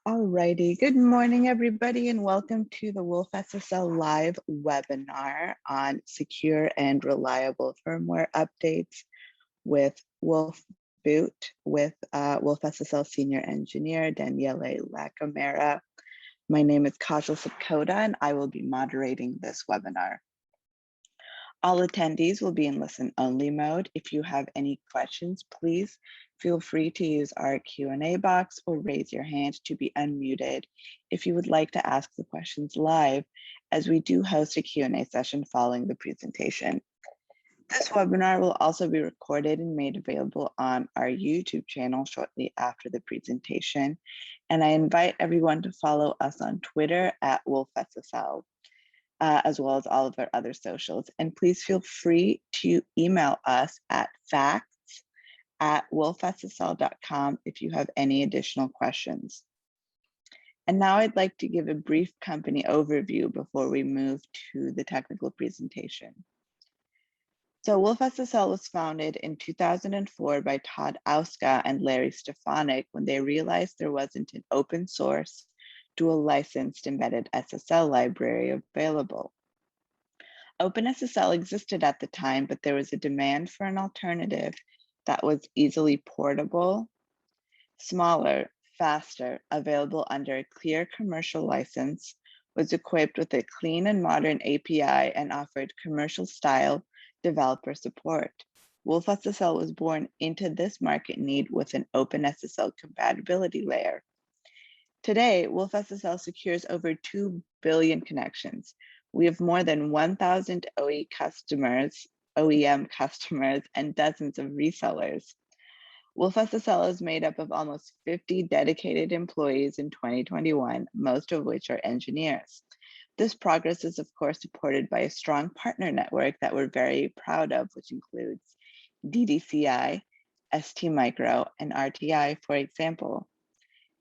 Alrighty, good morning everybody and welcome to the wolfSSL live webinar on secure and reliable firmware updates with wolfBoot with wolfSSL Senior Engineer Daniele Lacamera. My name is Kajal Sapkota and I will be moderating this webinar. All attendees will be in listen-only mode. If you have any questions, please feel free to use our Q&A box or raise your hand to be unmuted if you would like to ask the questions live, as we do host a Q&A session following the presentation. This webinar will also be recorded and made available on our YouTube channel shortly after the presentation. And I invite everyone to follow us on Twitter at wolfSSL. As well as all of our other socials. And please feel free to email us at facts@wolfssl.com if you have any additional questions. And now I'd like to give a brief company overview before we move to the technical presentation. So wolfSSL was founded in 2004 by Todd Auska and Larry Stefanik when they realized there wasn't an open source dual licensed embedded SSL library available. OpenSSL existed at the time, but there was a demand for an alternative that was easily portable, smaller, faster, available under a clear commercial license, was equipped with a clean and modern API, and offered commercial style developer support. wolfSSL was born into this market need with an OpenSSL compatibility layer. Today, wolfSSL secures over 2 billion connections. We have more than 1,000 OEM customers, and dozens of resellers. wolfSSL is made up of almost 50 dedicated employees in 2021, most of which are engineers. This progress is, of course, supported by a strong partner network that we're very proud of, which includes DDCI, STMicro, and RTI, for example.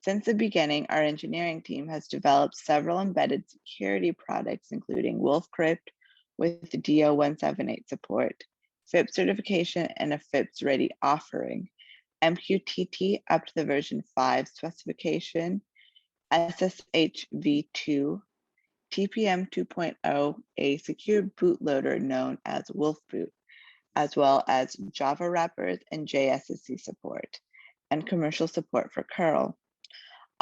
Since the beginning, our engineering team has developed several embedded security products, including wolfCrypt with DO178 support, FIPS certification, and a FIPS-ready offering, mqtt up to the version 5 specification, SSH v2, TPM 2.0, a secure bootloader known as wolfBoot, as well as Java wrappers and JSSC support, and commercial support for curl.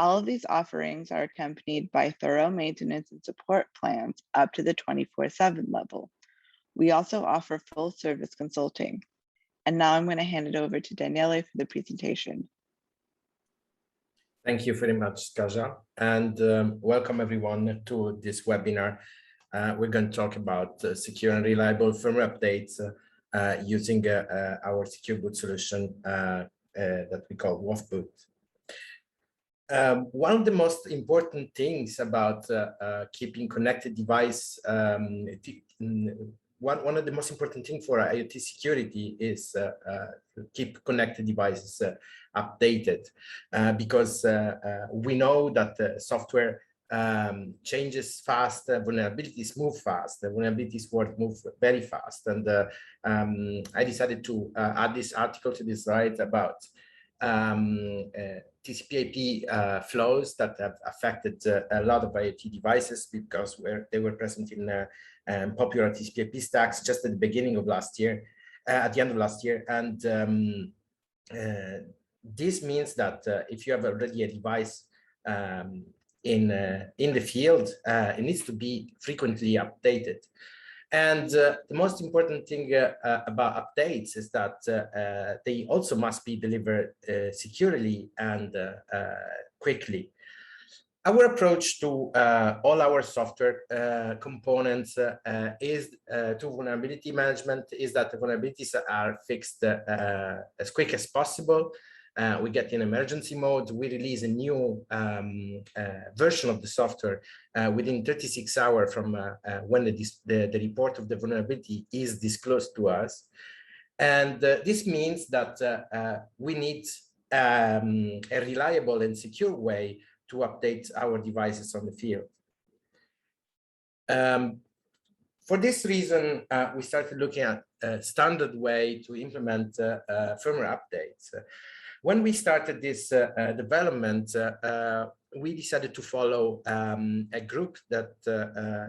All of these offerings are accompanied by thorough maintenance and support plans up to the 24/7 level. We also offer full service consulting. And now I'm going to hand it over to Daniele for the presentation. Thank you very much, Kaja, and welcome everyone to this webinar. We're going to talk about secure and reliable firmware updates using our secure boot solution that we call wolfBoot. One of the most important things about keeping connected device, one of the most important things for IoT security is to keep connected devices updated, because we know that software changes fast, vulnerabilities move fast, the vulnerabilities move very fast. And I decided to add this article to this slide about TCP/IP flows that have affected a lot of IoT devices because they were present in popular TCP/IP stacks just at the beginning of last year, at the end of last year. And this means that if you have already a device in the field, it needs to be frequently updated. And the most important thing about updates is that they also must be delivered securely and quickly. Our approach to all our software components is to vulnerability management is that the vulnerabilities are fixed as quick as possible. We get in emergency mode, we release a new version of the software within 36 hours from when the report of the vulnerability is disclosed to us. And this means that we need a reliable and secure way to update our devices on the field. For this reason, we started looking at a standard way to implement firmware updates. When we started this development, we decided to follow a group that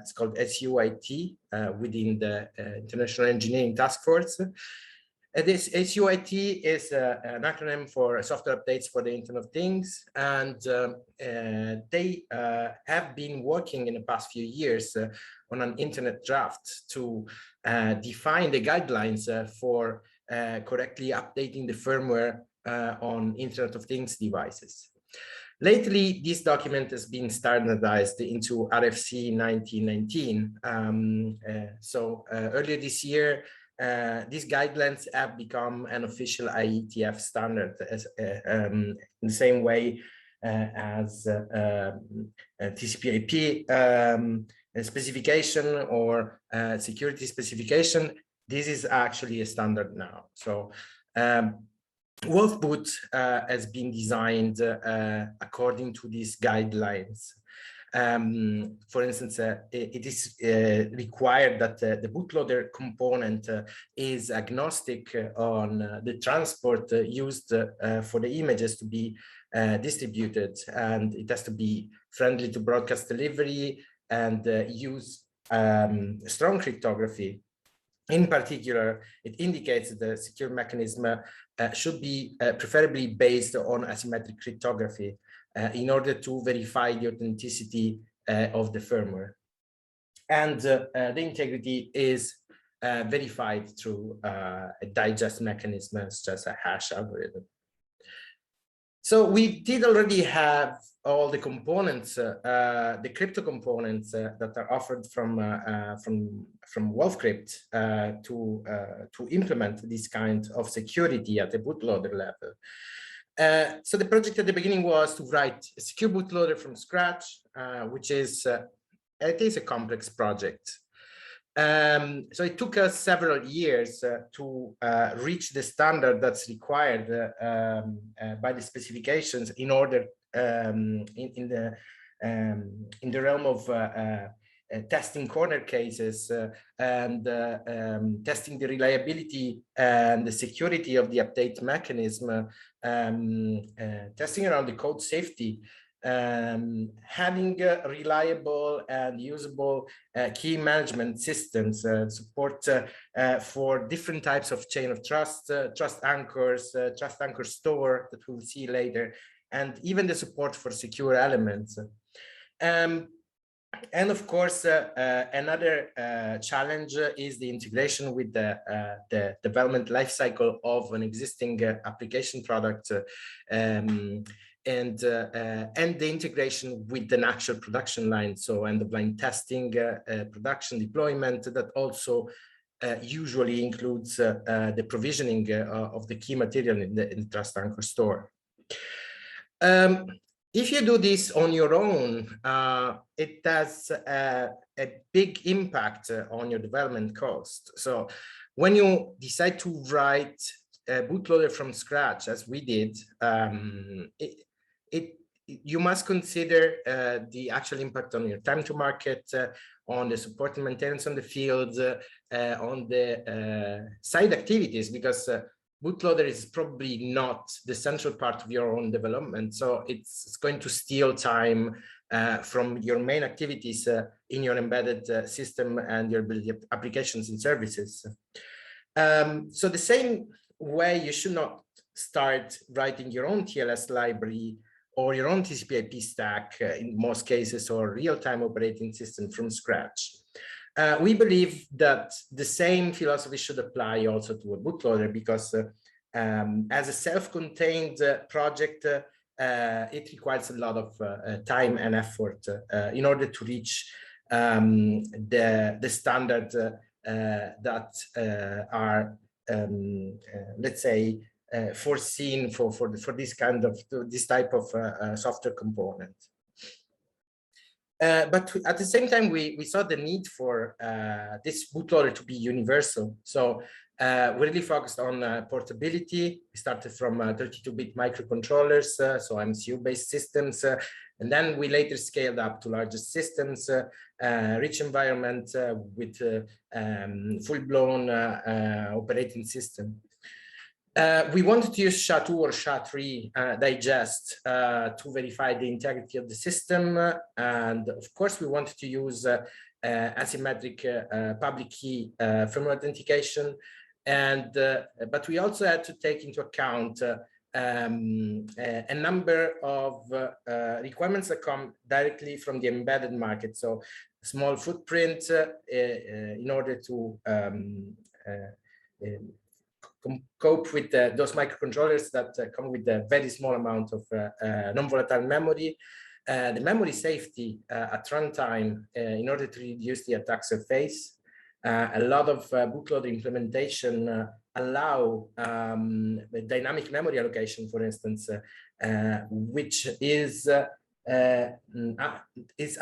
is called SUIT within the International Engineering Task Force. This SUIT is an acronym for Software Updates for the Internet of Things, and they have been working in the past few years on an internet draft to define the guidelines for correctly updating the firmware on Internet of Things devices. Lately, this document has been standardized into RFC 1919. Earlier this year, these guidelines have become an official IETF standard in the same way as TCP/IP specification or security specification. This is actually a standard now. So wolfBoot has been designed according to these guidelines. For instance, it is required that the bootloader component is agnostic on the transport used for the images to be distributed, and it has to be friendly to broadcast delivery and use strong cryptography. In particular, it indicates that the secure mechanism should be preferably based on asymmetric cryptography in order to verify the authenticity of the firmware. And the integrity is verified through a digest mechanism, such as a hash algorithm. So we did already have all the components, the crypto components that are offered from wolfcrypt to implement this kind of security at the bootloader level. So the project at the beginning was to write a secure bootloader from scratch, which is it is a complex project. So it took us several years to reach the standard that's required by the specifications in order in the realm of testing corner cases and testing the reliability and the security of the update mechanism, testing around the code safety, having reliable and usable key management systems, support for different types of chain of trust, trust anchors, trust anchor store that we'll see later, and even the support for secure elements. And of course, another challenge is the integration with the development lifecycle of an existing application product, and the integration with an actual production line, so end-of-line testing, production deployment that also usually includes the provisioning of the key material in the trust anchor store. If you do this on your own, it has a big impact on your development cost. So when you decide to write a bootloader from scratch, as we did, you must consider the actual impact on your time to market, on the support and maintenance on the field, on the side activities, because bootloader is probably not the central part of your own development. So it's going to steal time from your main activities in your embedded system and your applications and services. So the same way, you should not start writing your own TLS library or your own TCP/IP stack in most cases, or real-time operating system from scratch. We believe that the same philosophy should apply also to a bootloader, because as a self-contained project, it requires a lot of time and effort in order to reach the standards that are, let's say, foreseen for this kind of this type of software component. But at the same time, we saw the need for this bootloader to be universal. So we really focused on portability. We started from 32-bit microcontrollers, so MCU-based systems, and then we later scaled up to larger systems, rich environment with full-blown operating system. We wanted to use SHA-2 or SHA-3 digest to verify the integrity of the system. And of course, we wanted to use asymmetric public key firmware authentication. And but we also had to take into account a number of requirements that come directly from the embedded market. So small footprint in order to cope with those microcontrollers that come with a very small amount of non-volatile memory. The memory safety at runtime in order to reduce the attack surface. A lot of bootloader implementation allow dynamic memory allocation, for instance, which is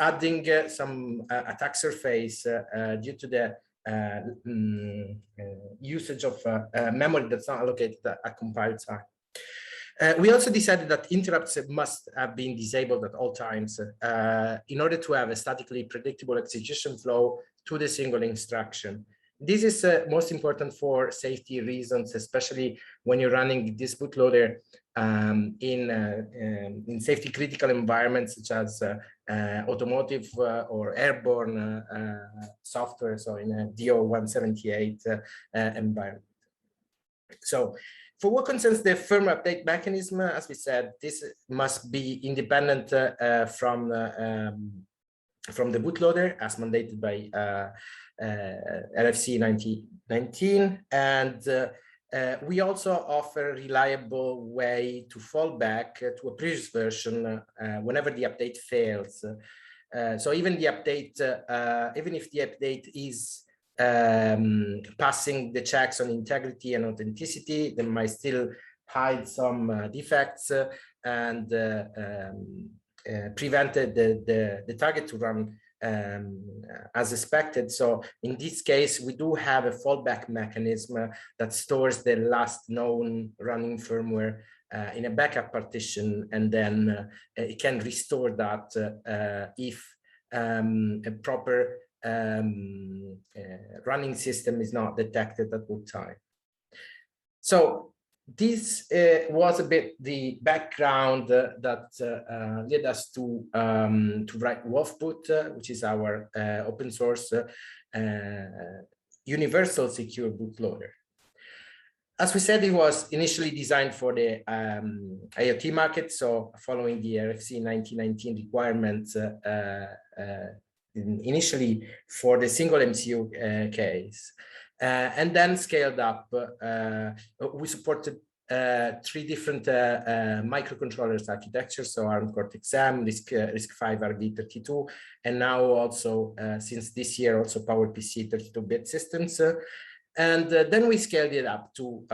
adding some attack surface due to the usage of memory that's not allocated at compile time. We also decided that interrupts must have been disabled at all times in order to have a statically predictable execution flow to the single instruction. This is most important for safety reasons, especially when you're running this bootloader in safety critical environments such as automotive or airborne software, so in a DO-178 environment. So for what concerns the firmware update mechanism, as we said, this must be independent from the bootloader as mandated by RFC 1919, and we also offer a reliable way to fall back to a previous version whenever the update fails. So even the update, even if the update is passing the checks on integrity and authenticity, they might still hide some defects and prevented the target to run as expected. So in this case, we do have a fallback mechanism that stores the last known running firmware in a backup partition, and then it can restore that if a proper running system is not detected at boot time. So this was a bit the background that led us to write wolfBoot, which is our open source universal secure bootloader. As we said, it was initially designed for the IoT market, so following the RFC 1919 requirements, initially for the single MCU case. And then scaled up. We supported 3 different microcontrollers architectures, so ARM Cortex-M, RISC-V RB32, and now also, since this year, also PowerPC 32-bit systems. And then we scaled it up to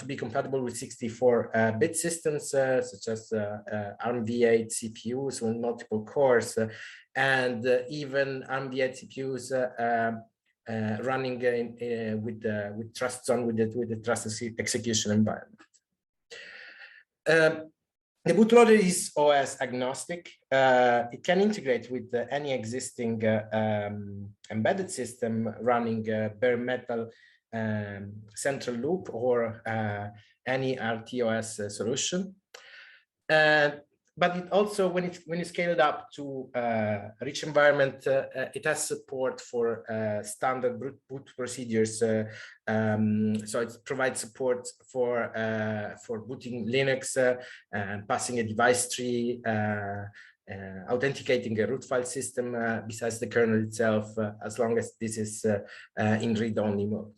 be compatible with 64-bit systems, such as ARM v8 CPUs with multiple cores, and even ARM v8 CPUs running with trust zone with the trusted execution environment. The bootloader is OS agnostic. It can integrate with any existing embedded system running bare metal central loop or any RTOS solution. But it also, when you scale it up to a rich environment, it has support for standard boot procedures. So it provides support for booting Linux, passing a device tree, authenticating a root file system besides the kernel itself, as long as this is in read-only mode.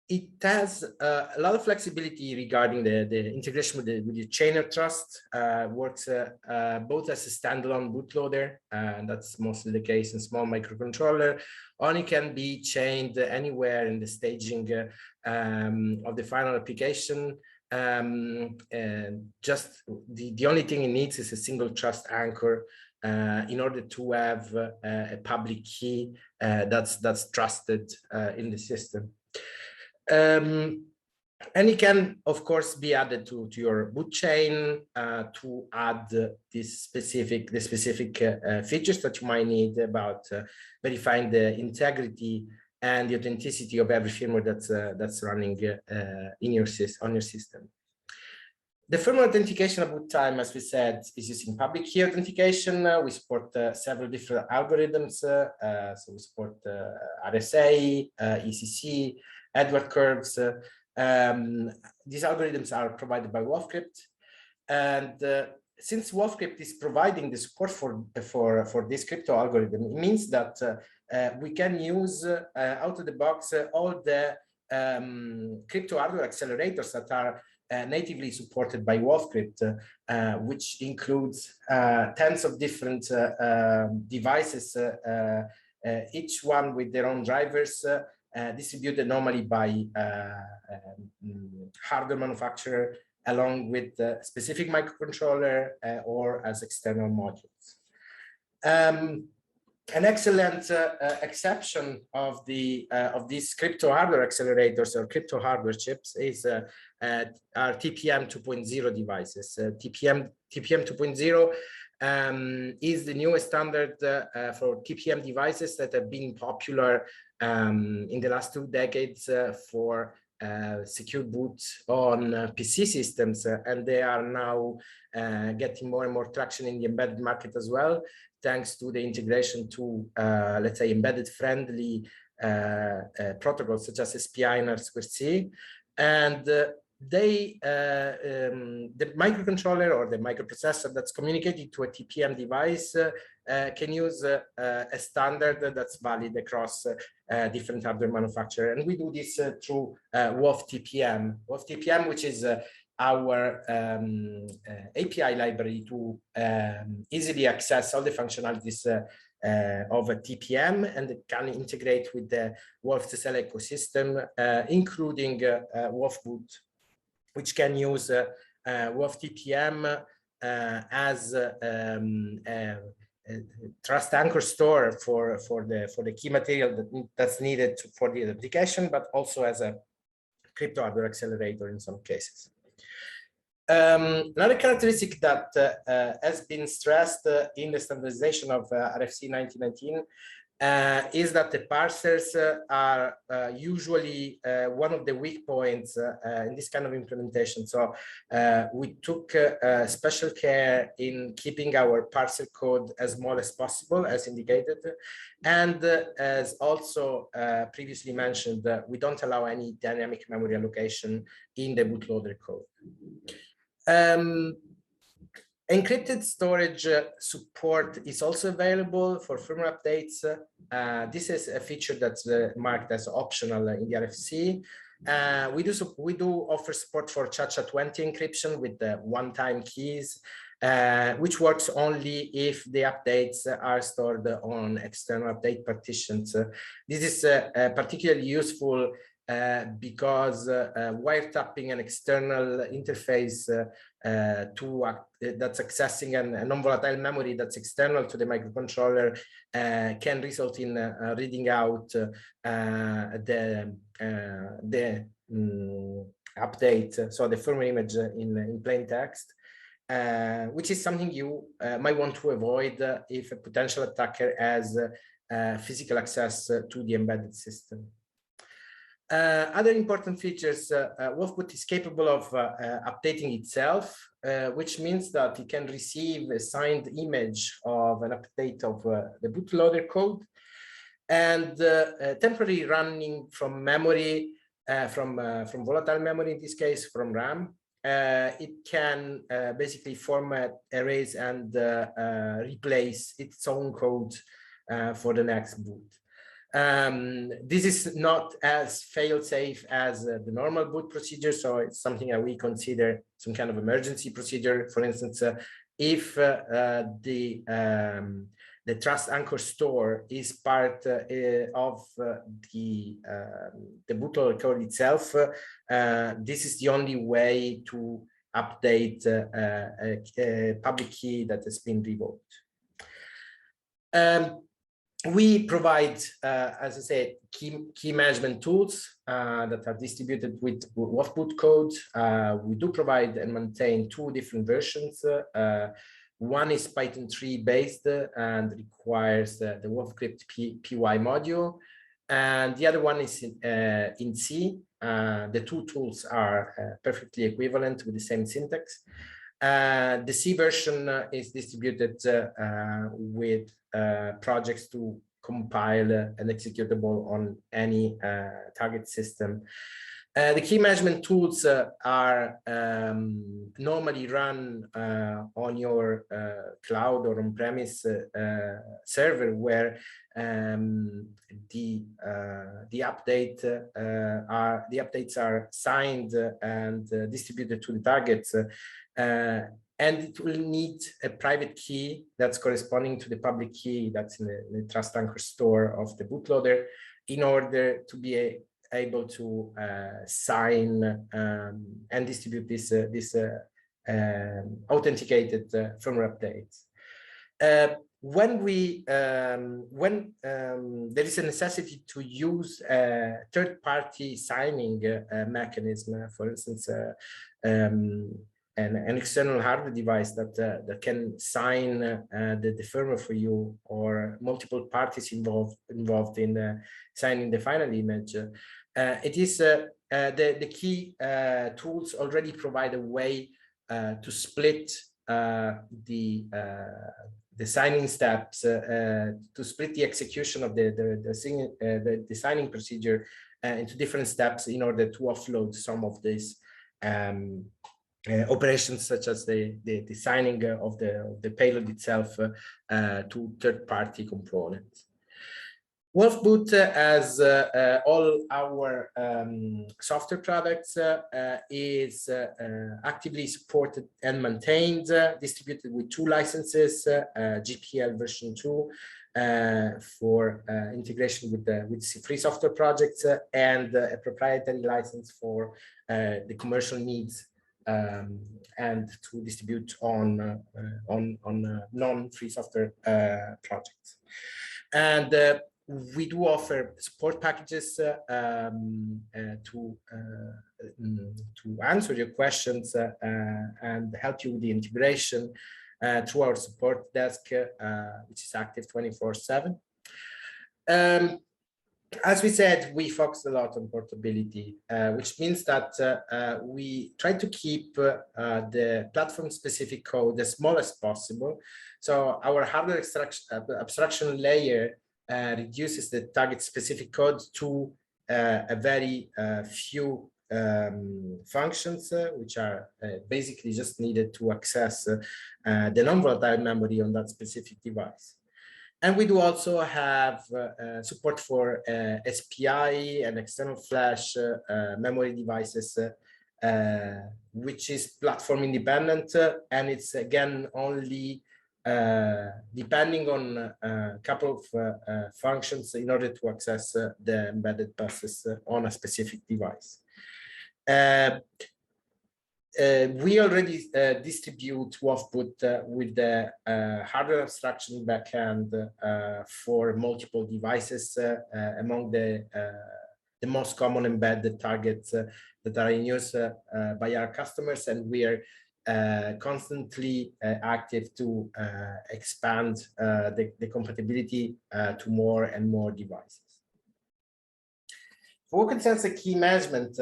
It has a lot of flexibility regarding the integration with the chain of trust. Works both as a standalone bootloader, and that's mostly the case in small microcontroller, or it can be chained anywhere in the staging of the final application. And just the only thing it needs is a single trust anchor in order to have a public key that's trusted in the system. And it can, of course, be added to your boot chain to add the specific features that you might need about verifying the integrity and the authenticity of every firmware that's running on your system. The firmware authentication at boot time, as we said, is using public key authentication. We support several different algorithms. So we support RSA, ECC, Edward curves. These algorithms are provided by wolfCrypt. And since wolfCrypt is providing the support for this crypto algorithm, it means that we can use out of the box all the crypto hardware accelerators that are natively supported by wolfCrypt, which includes tens of different devices, each one with their own drivers, distributed normally by hardware manufacturer, along with the specific microcontroller or as external modules. An excellent exception of these crypto hardware accelerators or crypto hardware chips is our TPM 2.0 devices. TPM 2.0 is the newest standard for TPM devices that have been popular in the last 2 decades for secure boot on PC systems, and they are now getting more and more traction in the embedded market as well, thanks to the integration to, let's say, embedded friendly protocols such as SPI and R2C. And the microcontroller or the microprocessor that's communicated to a TPM device can use a standard that's valid across different hardware manufacturers. And we do this through wolfTPM. wolfTPM, which is our API library to easily access all the functionalities of a TPM, and it can integrate with the wolfSSL ecosystem, including wolfBoot, which can use wolfTPM as trust anchor store for the key material that's needed for the application, but also as a crypto hardware accelerator in some cases. Another characteristic that has been stressed in the standardization of RFC 1919 is that the parsers are usually one of the weak points in this kind of implementation. So we took special care in keeping our parser code as small as possible, as indicated. And as also previously mentioned, we don't allow any dynamic memory allocation in the bootloader code. Encrypted storage support is also available for firmware updates. This is a feature that's marked as optional in the RFC. We do offer support for SHA-20 encryption with the one-time keys, which works only if the updates are stored on external update partitions. This is particularly useful because wiretapping an external interface that's accessing a non-volatile memory that's external to the microcontroller can result in reading out the update, so the firmware image in plain text, which is something you might want to avoid if a potential attacker has physical access to the embedded system. Other important features, wolfBoot is capable of updating itself, which means that it can receive a signed image of an update of the bootloader code, and temporarily running from memory, from volatile memory, in this case from RAM. It can basically format, erase, and replace its own code for the next boot. This is not as fail-safe as the normal boot procedure, so it's something that we consider some kind of emergency procedure. For instance, if the trust anchor store is part of the bootloader code itself, this is the only way to update a public key that has been revoked. We provide, as I said, key management tools that are distributed with wolfBoot code. We do provide and maintain 2 different versions. One is Python 3 based and requires the wolfCrypt PY module. and the other one is in C. The two tools are perfectly equivalent with the same syntax. The C version is distributed with projects to compile an executable on any target system. The key management tools are normally run on your cloud or on-premise server, where the updates are signed and distributed to the targets, and it will need a private key that's corresponding to the public key that's in the trust anchor store of the bootloader, in order to be able to sign and distribute this authenticated firmware updates. When there is a necessity to use a third-party signing mechanism, for instance, an external hardware device that can sign the firmware for you, or multiple parties involved in signing the final image, it is the key tools already provide a way to split the signing steps, to split the execution of the signing procedure into different steps, in order to offload some of these operations, such as the signing of the payload itself to third-party components. wolfBoot, as all our software products, is actively supported and maintained, distributed with 2 licenses, GPL version 2 for integration with free software projects, and a proprietary license for the commercial needs, and to distribute on non-free software projects. And we do offer support packages to answer your questions and help you with the integration through our support desk, which is active 24/7. As we said, we focus a lot on portability, which means that we try to keep the platform-specific code as small as possible. So our hardware abstraction layer reduces the target-specific code to a very few functions, which are basically just needed to access the non-volatile memory on that specific device. And we do also have support for SPI and external flash memory devices, which is platform independent, and it's again only depending on a couple of functions in order to access the embedded buses on a specific device. We already distribute wolfBoot with the hardware abstraction backend for multiple devices, among the most common embedded targets that are in use by our customers, and we are constantly active to expand the compatibility to more and more devices. For what concerns the key management,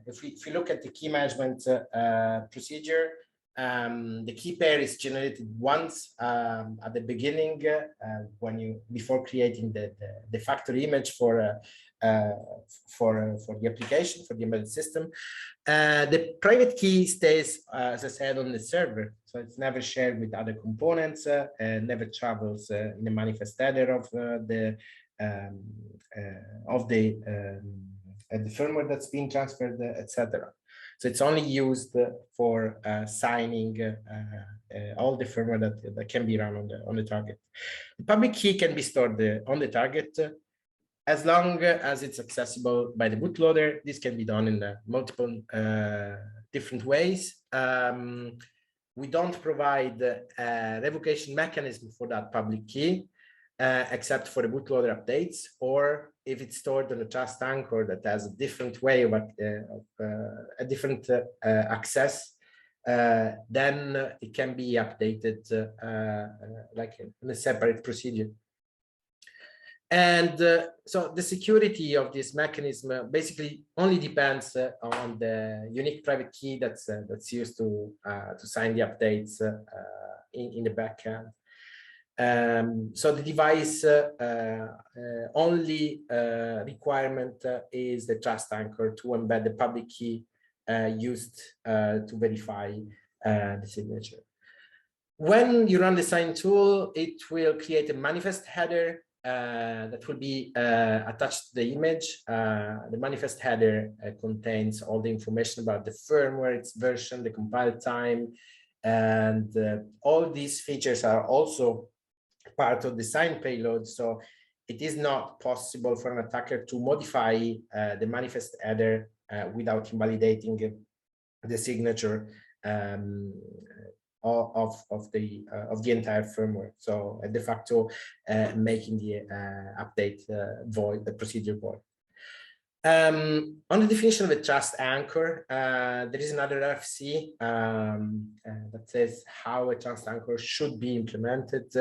if we look at the key management procedure, the key pair is generated once at the beginning, before creating the factory image for the application, for the embedded system. The private key stays, as I said, on the server, so it's never shared with other components, never travels in the manifest header of the firmware that's being transferred, etc. So it's only used for signing all the firmware that can be run on the target. The public key can be stored on the target as long as it's accessible by the bootloader. This can be done in multiple different ways. We don't provide a revocation mechanism for that public key, except for the bootloader updates, or if it's stored on a trust anchor that has a different way of a different access, then it can be updated like in a separate procedure. And so the security of this mechanism basically only depends on the unique private key that's used to sign the updates in the backend. So the device only requirement is the trust anchor to embed the public key used to verify the signature. When you run the sign tool, it will create a manifest header that will be attached to the image. The manifest header contains all the information about the firmware, its version, the compile time, and all these features are also part of the sign payload. So it is not possible for an attacker to modify the manifest header without invalidating the signature of the entire firmware. So de facto making the update void, the procedure void. On the definition of a trust anchor, there is another RFC that says how a trust anchor should be implemented.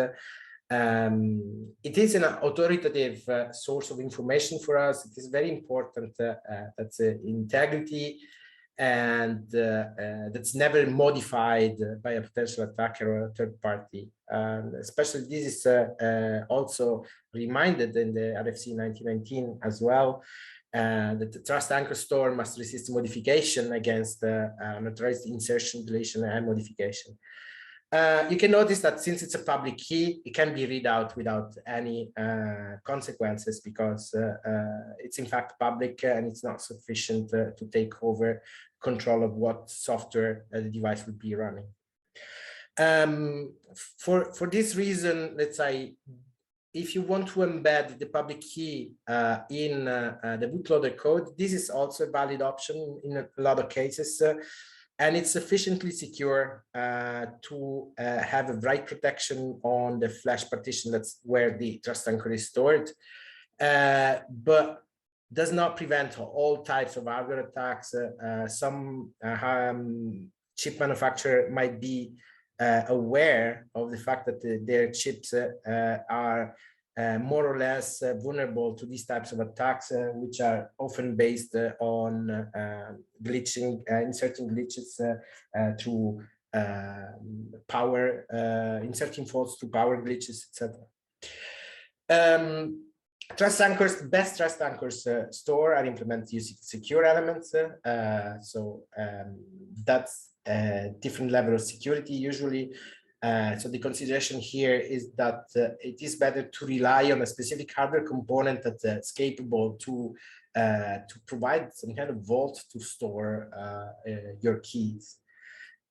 It is an authoritative source of information for us. It is very important that's integrity, and that's never modified by a potential attacker or a third party. Especially this is also reminded in the RFC 1919 as well, that the trust anchor store must resist modification against unauthorized insertion, deletion, and modification. You can notice that since it's a public key, it can be read out without any consequences, because it's in fact public and it's not sufficient to take over control of what software the device would be running. For this reason, let's say, if you want to embed the public key in the bootloader code, this is also a valid option in a lot of cases. And it's sufficiently secure to have a write protection on the flash partition. That's where the trust anchor is stored, but does not prevent all types of hardware attacks. Some chip manufacturer might be aware of the fact that their chips are more or less vulnerable to these types of attacks, which are often based on glitching, inserting glitches through power, inserting faults to power glitches, etc. Trust anchors, best trust anchors store are implemented using secure elements. So that's a different level of security usually. So the consideration here is that it is better to rely on a specific hardware component that's capable to provide some kind of vault to store your keys.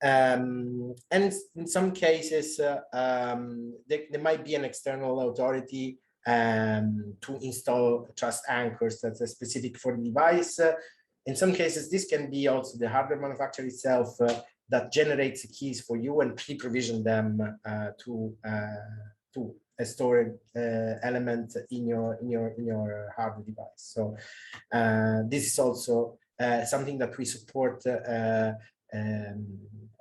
And in some cases, there might be an external authority to install trust anchors that are specific for the device. In some cases, this can be also the hardware manufacturer itself that generates the keys for you and pre-provision them to a storage element in your hardware device. So this is also something that we support.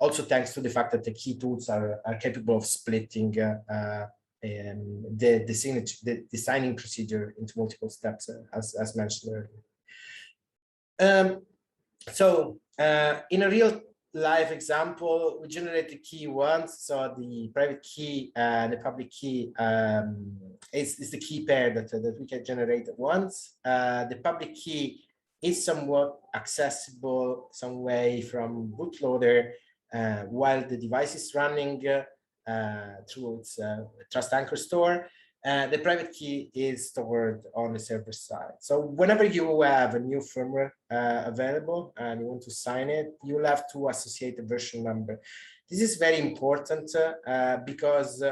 Also thanks to the fact that the key tools are capable of splitting the signature, the signing procedure into multiple steps, as mentioned earlier. So in a real live example, we generate the key once. So the private key and the public key is the key pair that we can generate at once. The public key is somewhat accessible some way from bootloader while the device is running through its trust anchor store. The private key is stored on the server side. So whenever you have a new firmware available and you want to sign it, you'll have to associate a version number. This is very important because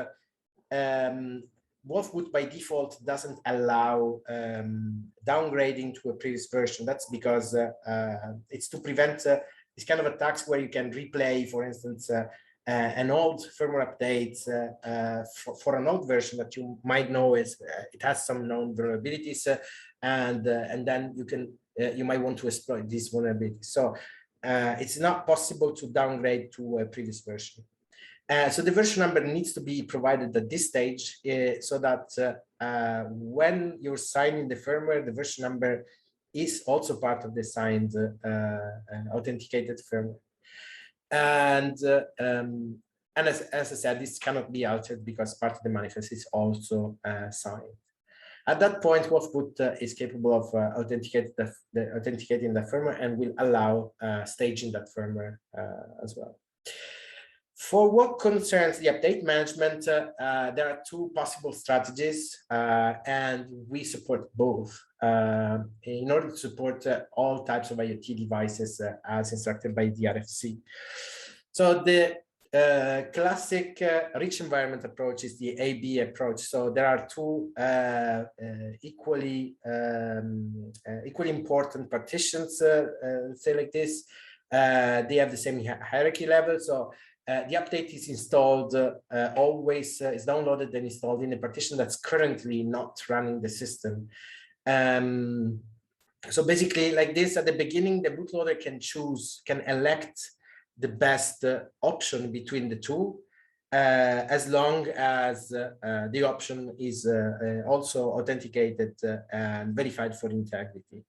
wolfBoot by default doesn't allow downgrading to a previous version. That's because it's to prevent this kind of attacks where you can replay, for instance, an old firmware update for an old version that you might know is it has some known vulnerabilities, and then you might want to exploit these vulnerabilities. So it's not possible to downgrade to a previous version. So the version number needs to be provided at this stage so that when you're signing the firmware, the version number is also part of the signed authenticated firmware. And as I said, this cannot be altered because part of the manifest is also signed. At that point, wolfBoot is capable of authenticating the firmware and will allow staging that firmware as well. For what concerns the update management, there are two possible strategies, and we support both in order to support all types of IoT devices as instructed by the RFC. So the classic rich environment approach is the AB approach. So there are two equally important partitions, say like this. They have the same hierarchy level. So the update is installed always is downloaded and installed in a partition that's currently not running the system. So basically, like this, at the beginning, the bootloader can elect the best option between the two, as long as the option is also authenticated and verified for integrity.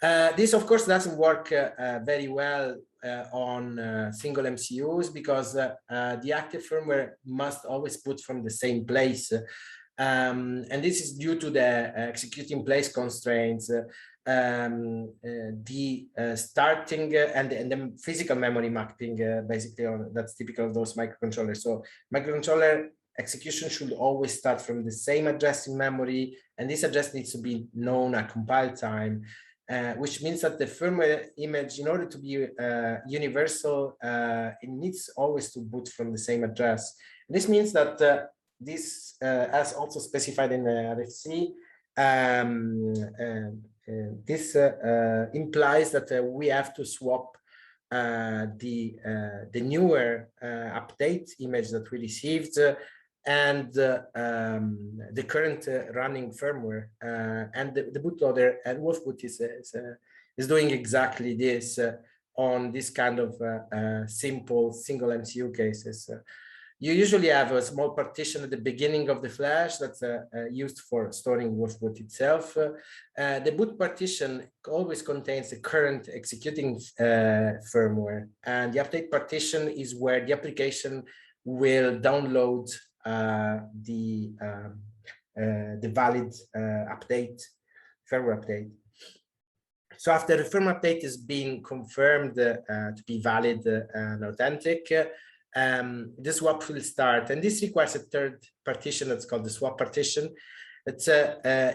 This, of course, doesn't work very well on single MCUs because the active firmware must always boot from the same place. And this is due to the executing place constraints, the starting and the physical memory mapping, basically, that's typical of those microcontrollers. So microcontroller execution should always start from the same address in memory, and this address needs to be known at compile time. Which means that the firmware image, in order to be universal, it needs always to boot from the same address. And this means that this, as also specified in the RFC, this implies that we have to swap the newer update image that we received and the current running firmware, and the bootloader and wolfBoot is doing exactly this on this kind of simple single MCU cases. You usually have a small partition at the beginning of the flash that's used for storing wolfBoot itself. The boot partition always contains the current executing firmware, and the update partition is where the application will download the valid firmware update. So after the firmware update has been confirmed to be valid and authentic, the swap will start, and this requires a third partition that's called the swap partition. It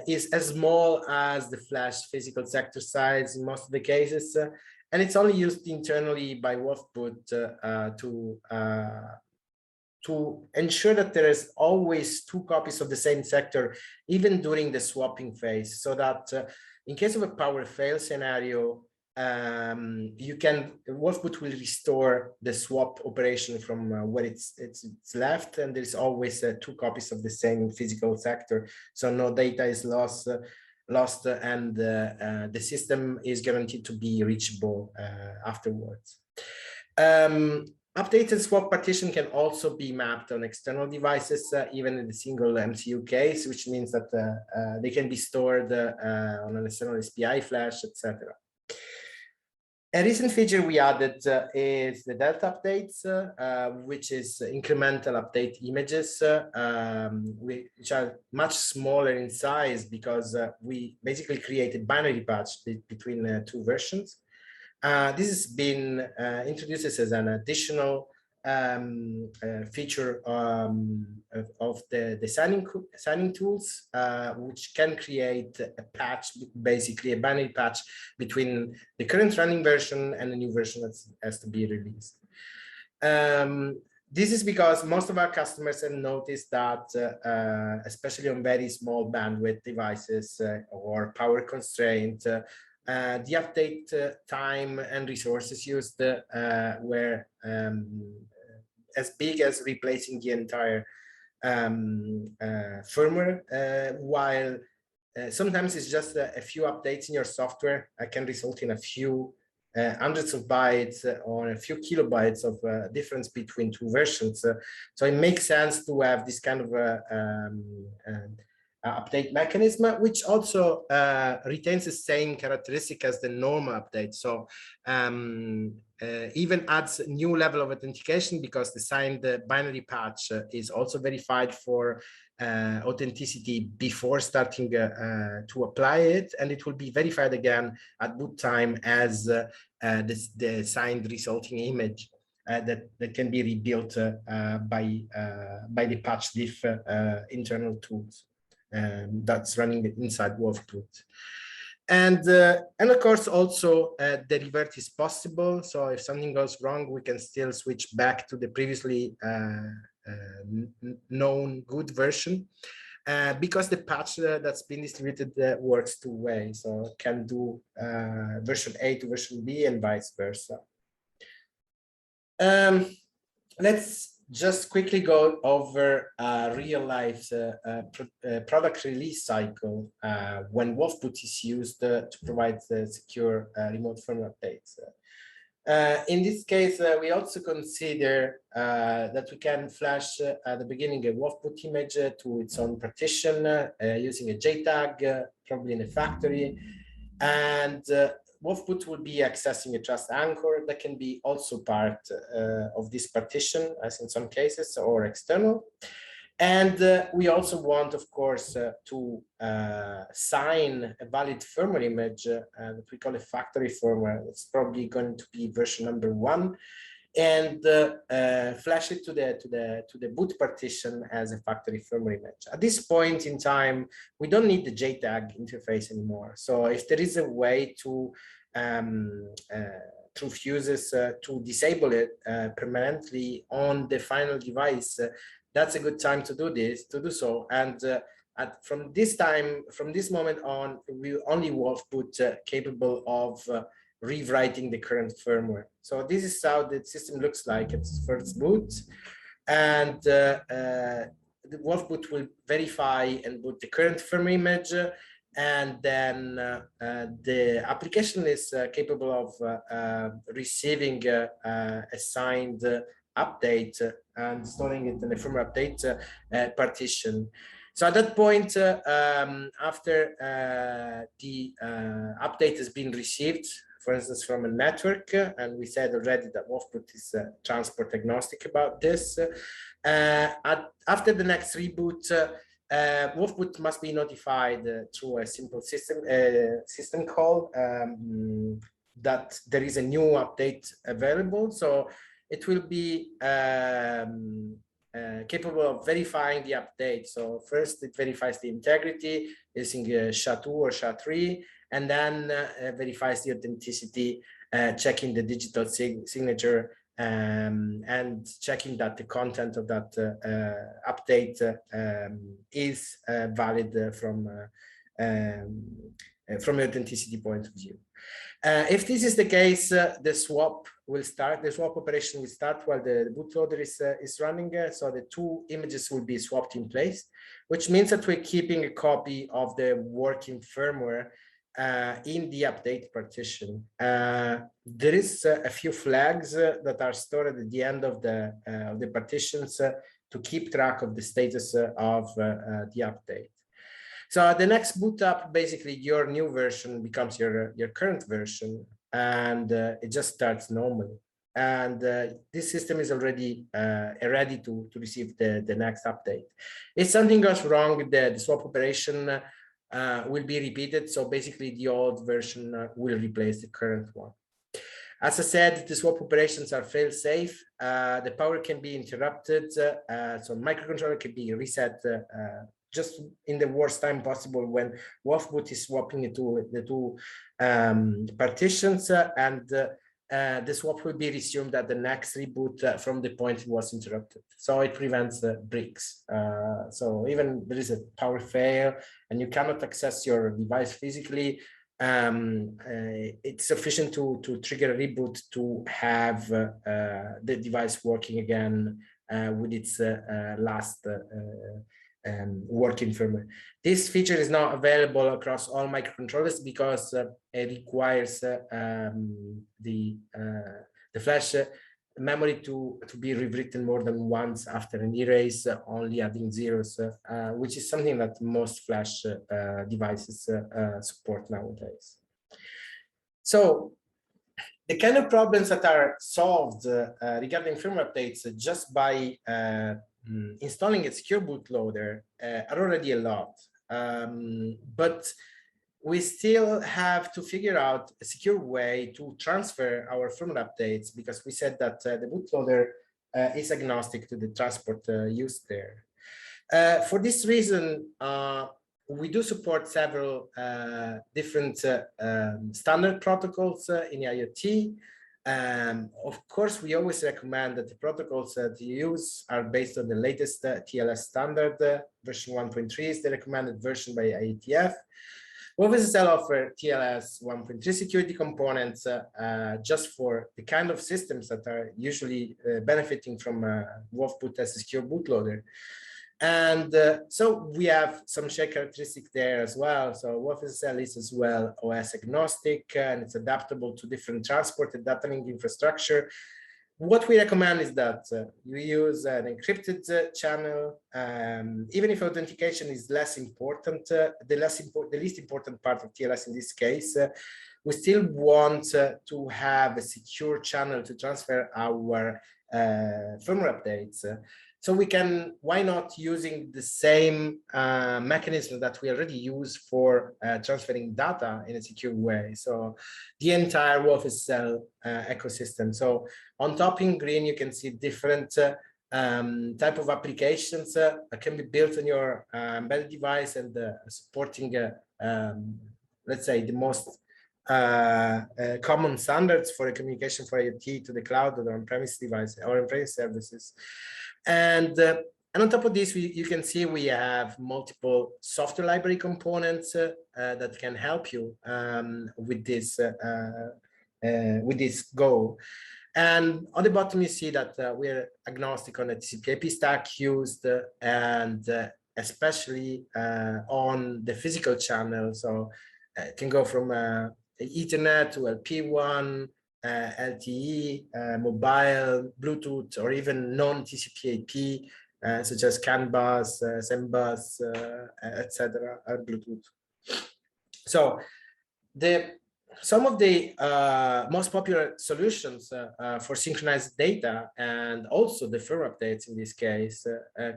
is as small as the flash physical sector size in most of the cases, and it's only used internally by wolfBoot to ensure that there is always two copies of the same sector, even during the swapping phase, so that in case of a power fail scenario, wolfBoot will restore the swap operation from where it's left, and there's always two copies of the same physical sector, so no data is lost, and the system is guaranteed to be reachable afterwards. Updated swap partition can also be mapped on external devices, even in the single MCU case, which means that they can be stored on an external SPI flash, etc. A recent feature we added is the Delta updates, which is incremental update images, which are much smaller in size because we basically created binary patch between two versions. This has been introduced as an additional feature of the signing tools, which can create a patch, basically a binary patch between the current running version and the new version that has to be released. This is because most of our customers have noticed that, especially on very small bandwidth devices or power constraint, the update time and resources used were as big as replacing the entire firmware, while sometimes it's just a few updates in your software can result in a few hundreds of bytes or a few kilobytes of difference between two versions. So it makes sense to have this kind of update mechanism, which also retains the same characteristic as the normal update. So even adds a new level of authentication because the signed binary patch is also verified for authenticity before starting to apply it, and it will be verified again at boot time as the signed resulting image that can be rebuilt by the patch diff internal tools that's running inside wolfBoot. And of course, also the revert is possible. So if something goes wrong, we can still switch back to the previously known good version because the patch that's been distributed works two ways. So it can do version A to version B and vice versa. Let's just quickly go over real life product release cycle when wolfBoot is used to provide secure remote firmware updates. In this case, we also consider that we can flash at the beginning a wolfBoot image to its own partition using a JTAG, probably in a factory, and wolfBoot will be accessing a trust anchor that can be also part of this partition, as in some cases, or external. And we also want, of course, to sign a valid firmware image that we call a factory firmware. It's probably going to be version number 1, and flash it to the boot partition as a factory firmware image. At this point in time, we don't need the JTAG interface anymore. So if there is a way to through fuses to disable it permanently on the final device, that's a good time to do so. And from this moment on, we only wolfBoot capable of rewriting the current firmware. So this is how the system looks like at first boot. And the wolfBoot will verify and boot the current firmware image. And then the application is capable of receiving a signed update and storing it in the firmware update partition. So at that point, after the update has been received, for instance, from a network, and we said already that wolfBoot is transport agnostic about this. After the next reboot, wolfBoot must be notified through a simple system call that there is a new update available. So it will be capable of verifying the update. So first it verifies the integrity using SHA-2 or SHA-3, and then verifies the authenticity, checking the digital signature and checking that the content of that update is valid from an authenticity point of view. If this is the case, the swap will start. The swap operation will start while the bootloader is running. So the two images will be swapped in place, which means that we're keeping a copy of the working firmware in the update partition. There is a few flags that are stored at the end of the partitions to keep track of the status of the update. So at the next boot up, basically your new version becomes your current version, and it just starts normally. And this system is already ready to receive the next update. If something goes wrong, the swap operation will be repeated. So basically the old version will replace the current one. As I said, the swap operations are fail-safe. The power can be interrupted. So microcontroller can be reset just in the worst time possible when wolfBoot is swapping into the two partitions, and the swap will be resumed at the next reboot from the point it was interrupted. So it prevents breaks. So even there is a power fail and you cannot access your device physically, it's sufficient to trigger a reboot to have the device working again with its last working firmware. This feature is not available across all microcontrollers because it requires the flash memory to be rewritten more than once after an erase, only adding zeros, which is something that most flash devices support nowadays. So the kind of problems that are solved regarding firmware updates just by installing a secure bootloader are already a lot. But we still have to figure out a secure way to transfer our firmware updates, because we said that the bootloader is agnostic to the transport used there. For this reason, we do support several different standard protocols in IoT. Of course, we always recommend that the protocols that you use are based on the latest TLS standard. Version 1.3 is the recommended version by IETF. Officesh offers TLS 1.3 security components just for the kind of systems that are usually benefiting from wolfBoot as a secure bootloader. And so we have some shared characteristics there as well. So Officesh is as well OS agnostic, and it's adaptable to different transport and data link infrastructure. What we recommend is that you use an encrypted channel, even if authentication is less important, the least important part of TLS in this case. We still want to have a secure channel to transfer our firmware updates. So we can, why not using the same mechanism that we already use for transferring data in a secure way? So the entire Officesh ecosystem. So on top in green, you can see different type of applications that can be built on your embedded device and supporting, let's say, the most common standards for a communication for IoT to the cloud or on-premise device or on-premise services. And on top of this, you can see we have multiple software library components that can help you with this goal. And on the bottom, you see that we're agnostic on the TCP/IP stack used, and especially on the physical channel. So it can go from Ethernet to LP1, LTE, mobile, Bluetooth, or even non-TCP/IP, such as CAN bus, SEM bus, etc., Bluetooth. So some of the most popular solutions for synchronized data and also the firmware updates in this case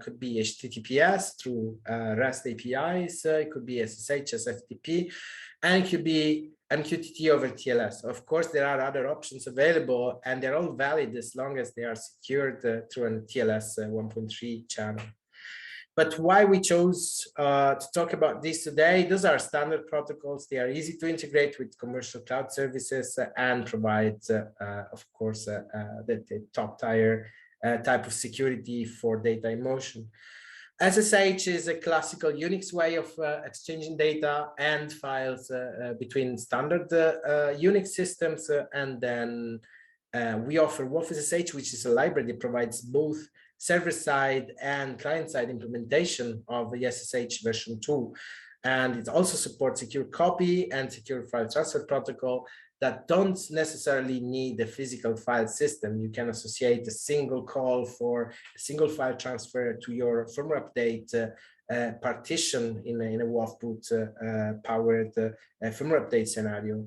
could be HTTPS through REST APIs, it could be SSH as FTP, and it could be mqtt over TLS. Of course, there are other options available, and they're all valid as long as they are secured through a TLS 1.3 channel. But why we chose to talk about this today, those are standard protocols. They are easy to integrate with commercial cloud services and provide, of course, the top tier type of security for data in motion. SSH is a classical Unix way of exchanging data and files between standard Unix systems. And then we offer wolfSSH, which is a library that provides both server-side and client-side implementation of the SSH version 2. And it also supports secure copy and secure file transfer protocol that don't necessarily need a physical file system. You can associate a single call for a single file transfer to your firmware update partition in a wolfBoot powered firmware update scenario.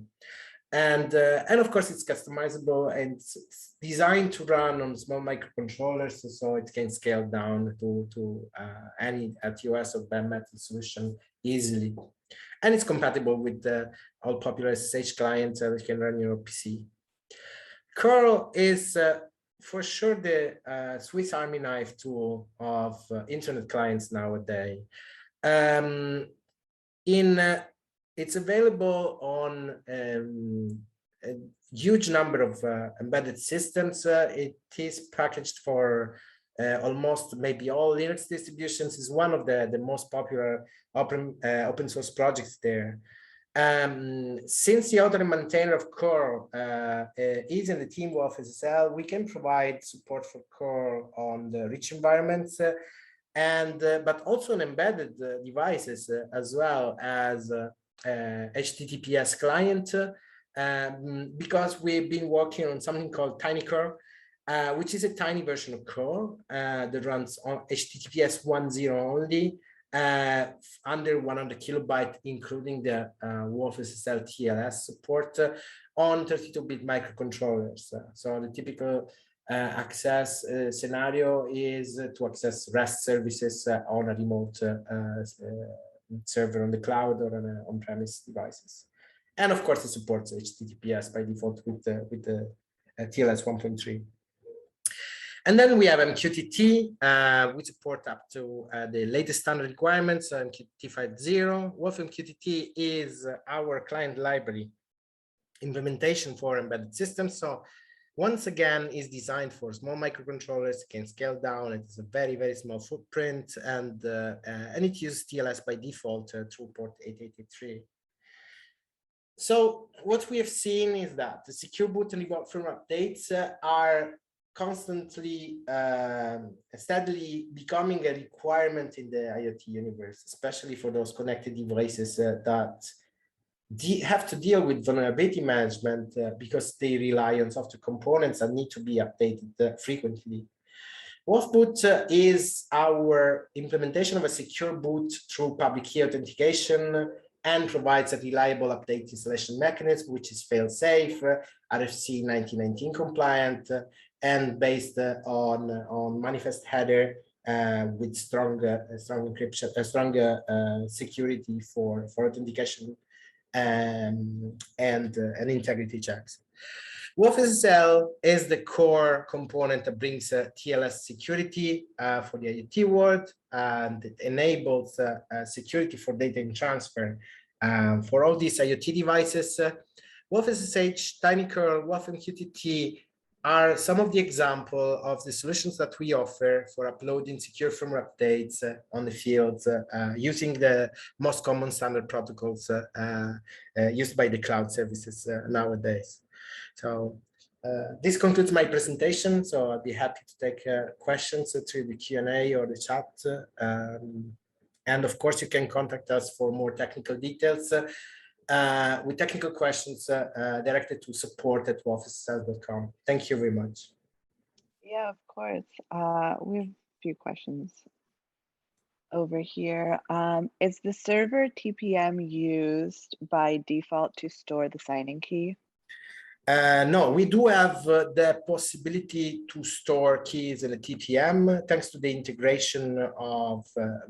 And of course, it's customizable and it's designed to run on small microcontrollers, so it can scale down to any TOS or bare metal solution easily. And it's compatible with all popular SSH clients that you can run your PC. Curl is for sure the Swiss Army knife tool of internet clients nowadays. It's available on a huge number of embedded systems. It is packaged for almost maybe all Linux distributions. Is one of the most popular open source projects there. Since the author and maintainer of curl is in the team of SSL, we can provide support for curl on the rich environments. and but also on embedded devices as well as HTTPS client, because we've been working on something called TinyCore, which is a tiny version of core that runs on HTTPS 1.0 only, under 100 kilobyte, including the wolfSSL TLS support on 32-bit microcontrollers. So the typical access scenario is to access REST services on a remote server on the cloud or on on-premise devices. And of course, it supports HTTPS by default with the TLS 1.3. And then we have mqtt. We support up to the latest standard requirements, mqtt 5.0. Wolf mqtt is our client library implementation for embedded systems. So once again, is designed for small microcontrollers, can scale down. It's a very, very small footprint, and it uses TLS by default through port 8883. So what we have seen is that the secure boot and Reliable Firmware Updates are constantly, steadily becoming a requirement in the IoT universe, especially for those connected devices that have to deal with vulnerability management because they rely on software components and need to be updated frequently. wolfBoot is our implementation of a secure boot through public key authentication and provides a reliable update installation mechanism, which is fail-safe, RFC 1919 compliant, and based on manifest header with strong encryption, strong security for authentication and integrity checks. wolfSSL is the core component that brings TLS security for the IoT world, and it enables security for data in transfer for all these IoT devices. wolfSSH, TinyCore, Wolf mqtt are some of the example of the solutions that we offer for uploading secure firmware updates on the field using the most common standard protocols used by the cloud services nowadays. So this concludes my presentation. So I'd be happy to take questions through the Q&A or the chat. And of course, you can contact us for more technical details with technical questions directed to support@wolfssl.com. Thank you very much. Yeah, of course. We have a few questions over here. Is the server TPM used by default to store the signing key? No, we do have the possibility to store keys in a TPM thanks to the integration of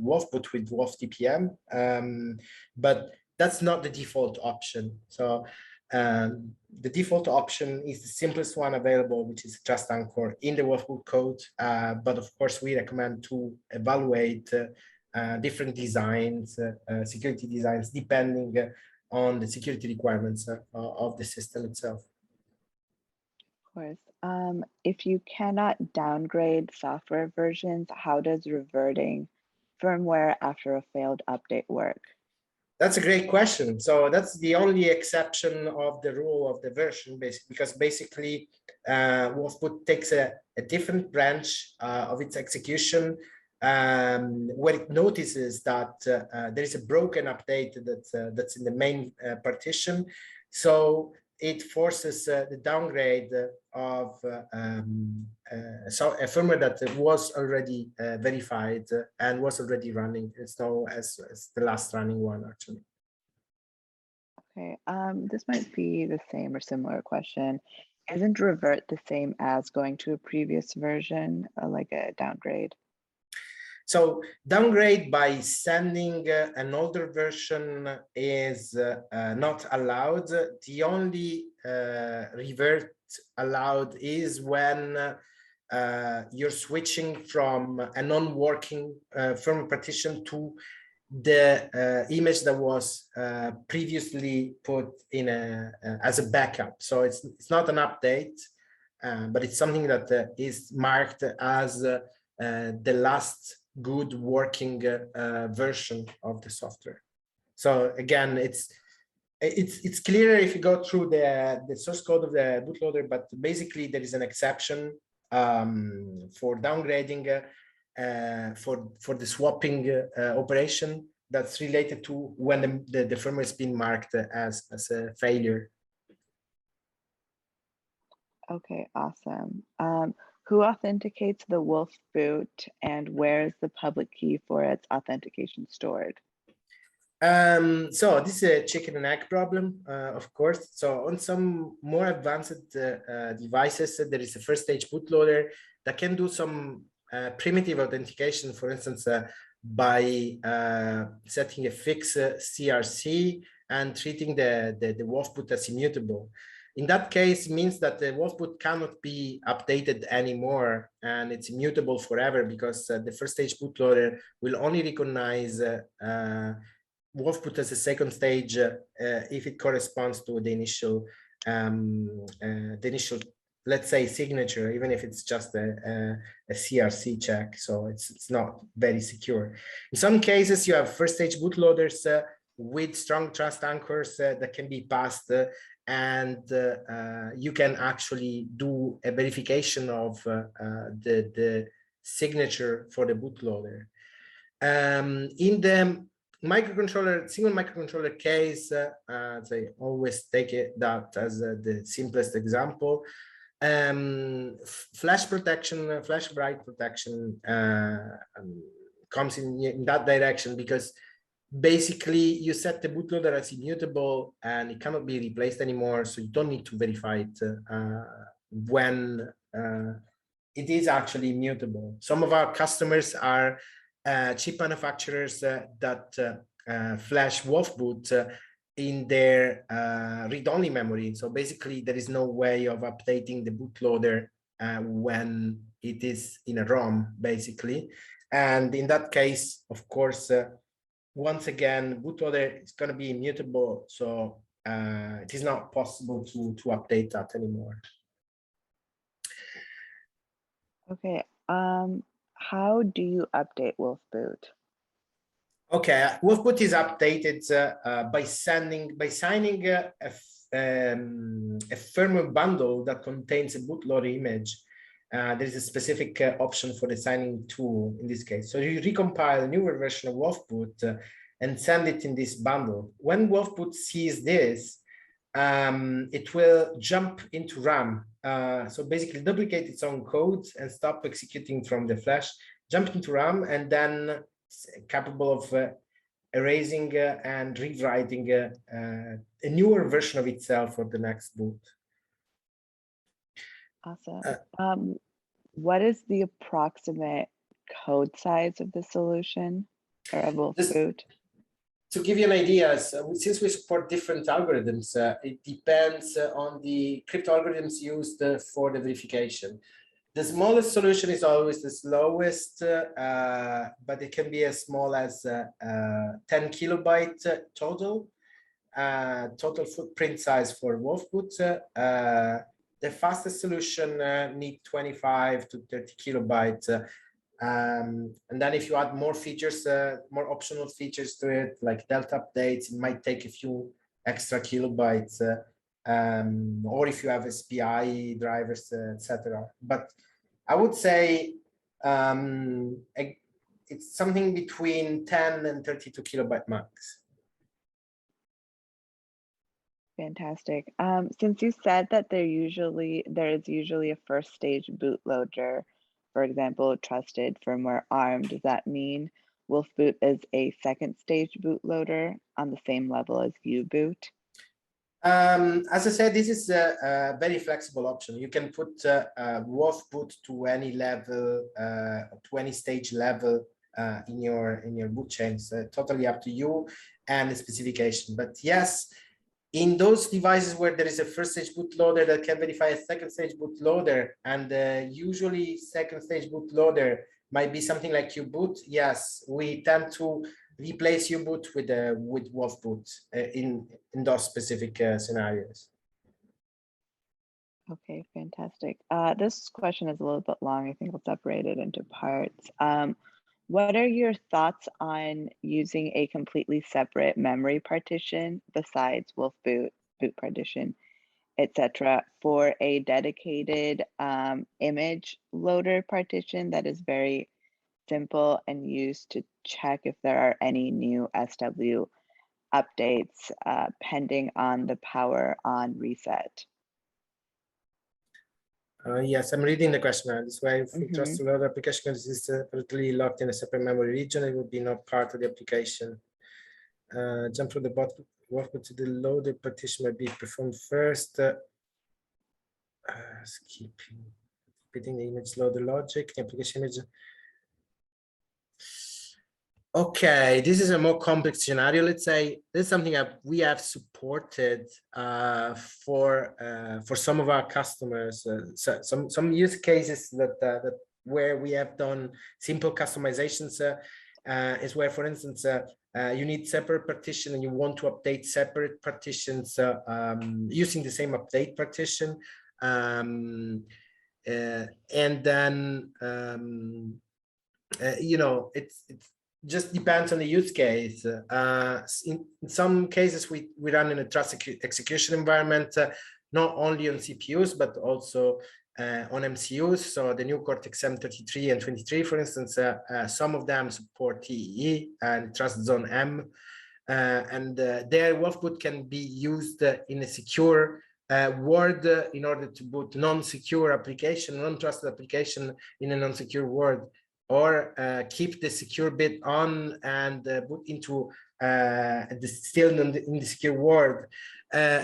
wolfBoot with wolf TPM, but that's not the default option. So the default option is the simplest one available, which is just anchor in the wolfBoot code. But of course, we recommend to evaluate different designs, security designs, depending on the security requirements of the system itself. Course. If you cannot downgrade software versions, how does reverting firmware after a failed update work? That's a great question. So that's the only exception of the rule of the version, because basically wolfBoot takes a different branch of its execution where it notices that there is a broken update that's in the main partition. So it forces the downgrade of a firmware that was already verified and was already running. It's known as the last running one, actually. Okay, this might be the same or similar question. Isn't revert the same as going to a previous version, like a downgrade? So downgrade by sending an older version is not allowed. The only revert allowed is when you're switching from a non-working firmware partition to the image that was previously put in as a backup. So it's not an update, but it's something that is marked as the last good working version of the software. So again, it's clearer if you go through the source code of the bootloader, but basically there is an exception for downgrading for the swapping operation that's related to when the firmware has been marked as a failure. Okay, awesome. Who authenticates the wolfBoot, and where is the public key for its authentication stored? So this is a chicken and egg problem, of course. So on some more advanced devices, there is a first stage bootloader that can do some primitive authentication, for instance, by setting a fixed CRC and treating the wolfBoot as immutable. In that case, it means that the wolfBoot cannot be updated anymore, and it's immutable forever, because the first stage bootloader will only recognize wolfBoot as a second stage if it corresponds to the initial, let's say, signature, even if it's just a CRC check. So it's not very secure. In some cases, you have first stage bootloaders with strong trust anchors that can be passed, and you can actually do a verification of the signature for the bootloader. In the single microcontroller case, I always take that as the simplest example. Flash protection, flash write protection comes in that direction, because basically you set the bootloader as immutable and it cannot be replaced anymore, so you don't need to verify it when it is actually immutable. Some of our customers are chip manufacturers that flash wolfBoot in their read-only memory. So basically, there is no way of updating the bootloader when it is in a ROM, basically. And in that case, of course, once again, bootloader is going to be immutable, so it is not possible to update that anymore. Okay. How do you update wolfBoot? Okay, wolfBoot is updated by signing a firmware bundle that contains a bootloader image. There is a specific option for the signing tool in this case. So you recompile a newer version of wolfBoot and send it in this bundle. When wolfBoot sees this, it will jump into RAM. So basically duplicate its own code and stop executing from the flash, jump into RAM, and then capable of erasing and rewriting a newer version of itself for the next boot. Awesome. What is the approximate code size of the solution or of wolfBoot? To give you an idea, since we support different algorithms, it depends on the crypto algorithms used for the verification. The smallest solution is always the slowest, but it can be as small as 10 kilobyte total footprint size for wolfBoot. The fastest solution need 25 to 30 kilobytes. And then if you add more features, more optional features to it, like delta updates, it might take a few extra kilobytes, or if you have SPI drivers, etc. But I would say it's something between 10 and 32 kilobyte max. Fantastic. Since you said that there is usually a first stage bootloader, for example, trusted firmware ARM, does that mean wolfBoot is a second stage bootloader on the same level as U-boot? As I said, this is a very flexible option. You can put wolfBoot to any level, to any stage level in your boot chains. Totally up to you and the specification. But yes, in those devices where there is a first stage bootloader that can verify a second stage bootloader, and usually second stage bootloader might be something like U-boot, yes, we tend to replace U-boot with wolfBoot in those specific scenarios. Okay, fantastic. This question is a little bit long. I think I'll separate it into parts. What are your thoughts on using a completely separate memory partition besides wolfBoot, boot partition, etc., for a dedicated image loader partition that is very simple and used to check if there are any new SW updates pending on the power on reset? Yes, I'm reading the question. This way, if we trust Mm-hmm. a lot of application is separately locked in a separate memory region, it would be not part of the application. Jump from the wolfBoot to the loaded partition might be performed first. Skipping, repeating the image loader logic, the application image. Okay, this is a more complex scenario. Let's say this is something that we have supported for some of our customers. So some use cases that where we have done simple customizations is where, for instance, you need separate partition and you want to update separate partitions using the same update partition, and then you know, it's just depends on the use case. In some cases, we run in a trust execution environment, not only on CPUs, but also on MCUs. So the new Cortex M33 and 23, for instance, some of them support TEE and Trust Zone M. And their wolfBoot can be used in a secure world in order to boot non-secure application, non-trusted application in a non-secure world, or keep the secure bit on and boot into still in the secure world.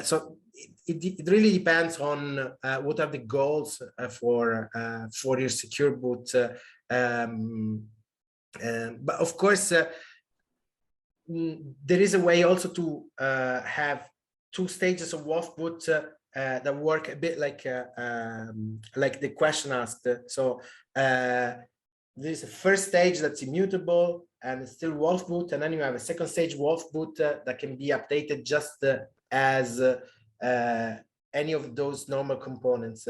So it really depends on what are the goals for your secure boot. But of course, there is a way also to have two stages of wolfBoot that work a bit like the question asked. So there's a first stage that's immutable and it's still wolfBoot, and then you have a second stage wolfBoot that can be updated just as any of those normal components.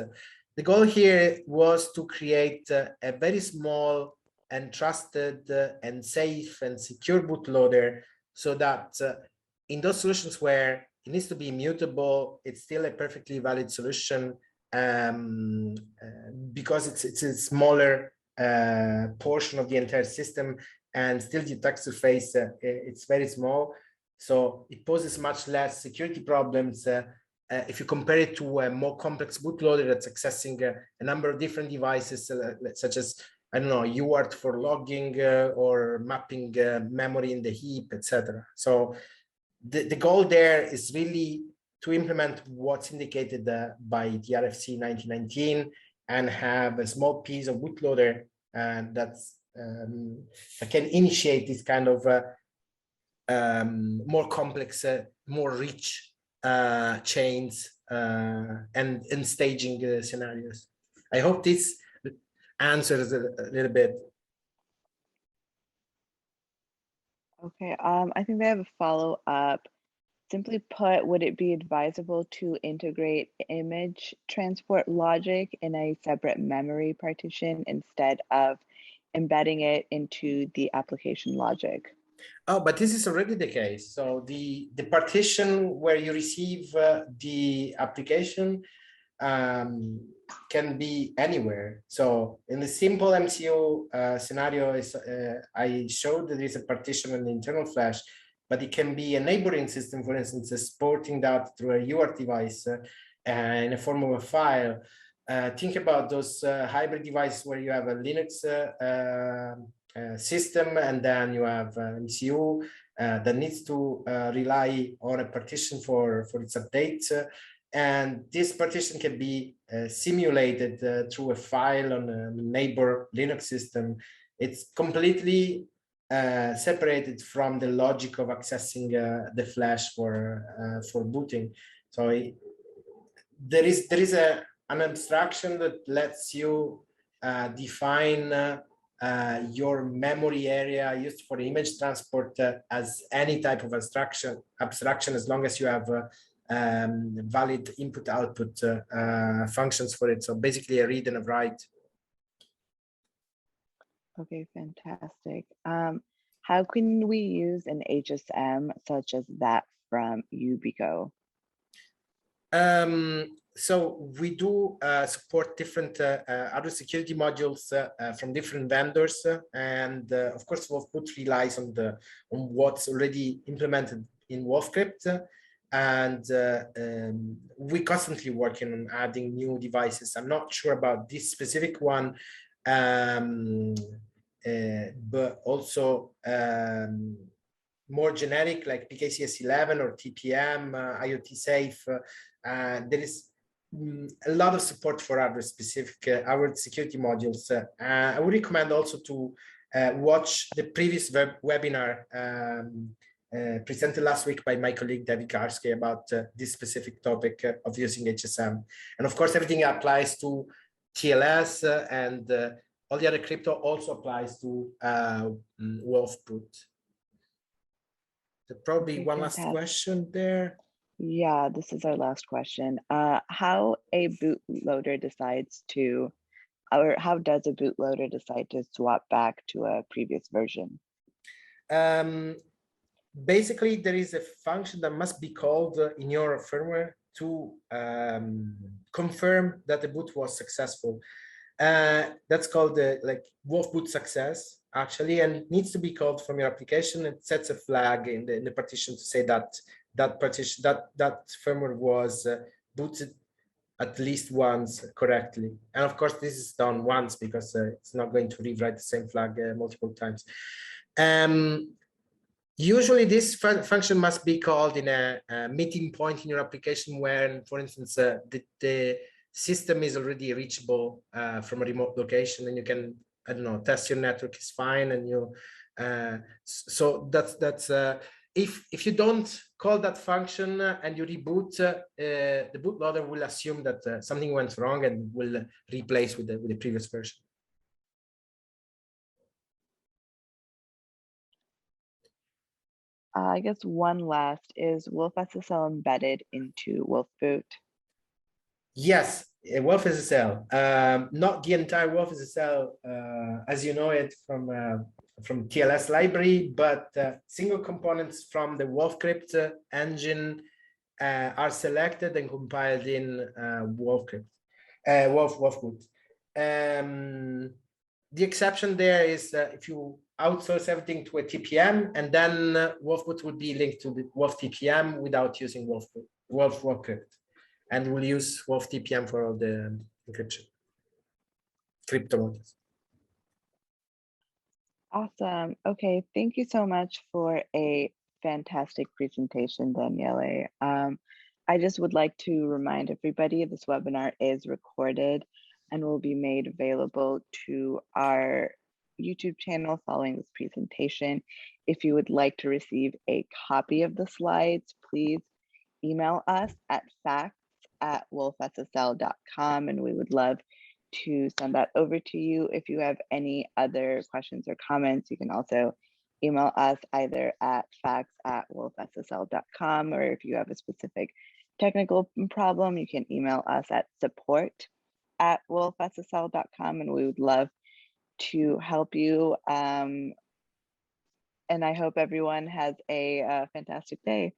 The goal here was to create a very small and trusted and safe and secure bootloader, so that in those solutions where it needs to be immutable, it's still a perfectly valid solution because it's a smaller portion of the entire system, and still the attack surface it's very small, so it poses much less security problems if you compare it to a more complex bootloader that's accessing a number of different devices, such as, I don't know, UART for logging or mapping memory in the heap, etc. So the goal there is really to implement what's indicated by the RFC 1919 and have a small piece of bootloader that's that can initiate this kind of more complex, more rich chains and staging scenarios. I hope this answers a little bit. Okay, I think they have a follow-up. Simply put, would it be advisable to integrate image transport logic in a separate memory partition instead of embedding it into the application logic? Oh, but this is already the case. So the partition where you receive the application can be anywhere. So in the simple MCU scenario, I showed that there is a partition on the internal flash, but it can be a neighboring system, for instance, exporting that through a UART device in the form of a file. Think about those hybrid devices where you have a Linux system, and then you have MCU that needs to rely on a partition for its updates. And this partition can be simulated through a file on a neighbor Linux system. It's completely separated from the logic of accessing the flash for booting. So there is an abstraction that lets you define your memory area used for image transport as any type of abstraction, as long as you have valid input-output functions for it. So basically a read and a write. Okay, fantastic. How can we use an HSM such as that from Ubico? so we do support different other security modules from different vendors, and of course, wolfBoot relies on what's already implemented in wolfcrypt, and we constantly working on adding new devices. I'm not sure about this specific one, but also more generic like PKCS11 or TPM, IoT safe. There is a lot of support for other specific our security modules. I would recommend also to watch the previous webinar presented last week by my colleague David Karski about this specific topic of using HSM. And of course, everything applies to TLS and all the other crypto also applies to wolfBoot. So probably one last question there. Yeah, this is our last question. How a bootloader decides to, or how does a bootloader decide to swap back to a previous version? Basically, there is a function that must be called in your firmware to confirm that the boot was successful. That's called like wolfBoot success, actually, and it needs to be called from your application. It sets a flag in the partition to say that that firmware was booted at least once correctly. And of course, this is done once because it's not going to rewrite the same flag multiple times. Usually, this function must be called in a meeting point in your application where, for instance, the system is already reachable from a remote location, and you can, I don't know, test your network is fine, and you. So that's if you don't call that function and you reboot, the bootloader will assume that something went wrong and will replace with the previous version. I guess one last, is wolfSSL embedded into wolfBoot? Yes, wolfSSL. Not the entire wolfSSL as you know it from TLS library, but single components from the wolfcrypt engine are selected and compiled in wolfcrypt, wolfBoot. The exception there is if you outsource everything to a TPM, and then wolfBoot would be linked to the wolf TPM without using wolfcrypt, and we'll use wolf TPM for all the encryption crypto modules. Awesome. Okay, thank you so much for a fantastic presentation, Daniele. I just would like to remind everybody this webinar is recorded and will be made available to our YouTube channel following this presentation. If you would like to receive a copy of the slides, please email us at facts@wolfssl.com, and we would love to send that over to you. If you have any other questions or comments, you can also email us either at facts@wolfssl.com, or if you have a specific technical problem, you can email us at support@wolfssl.com, and we would love to help you. And I hope everyone has a fantastic day.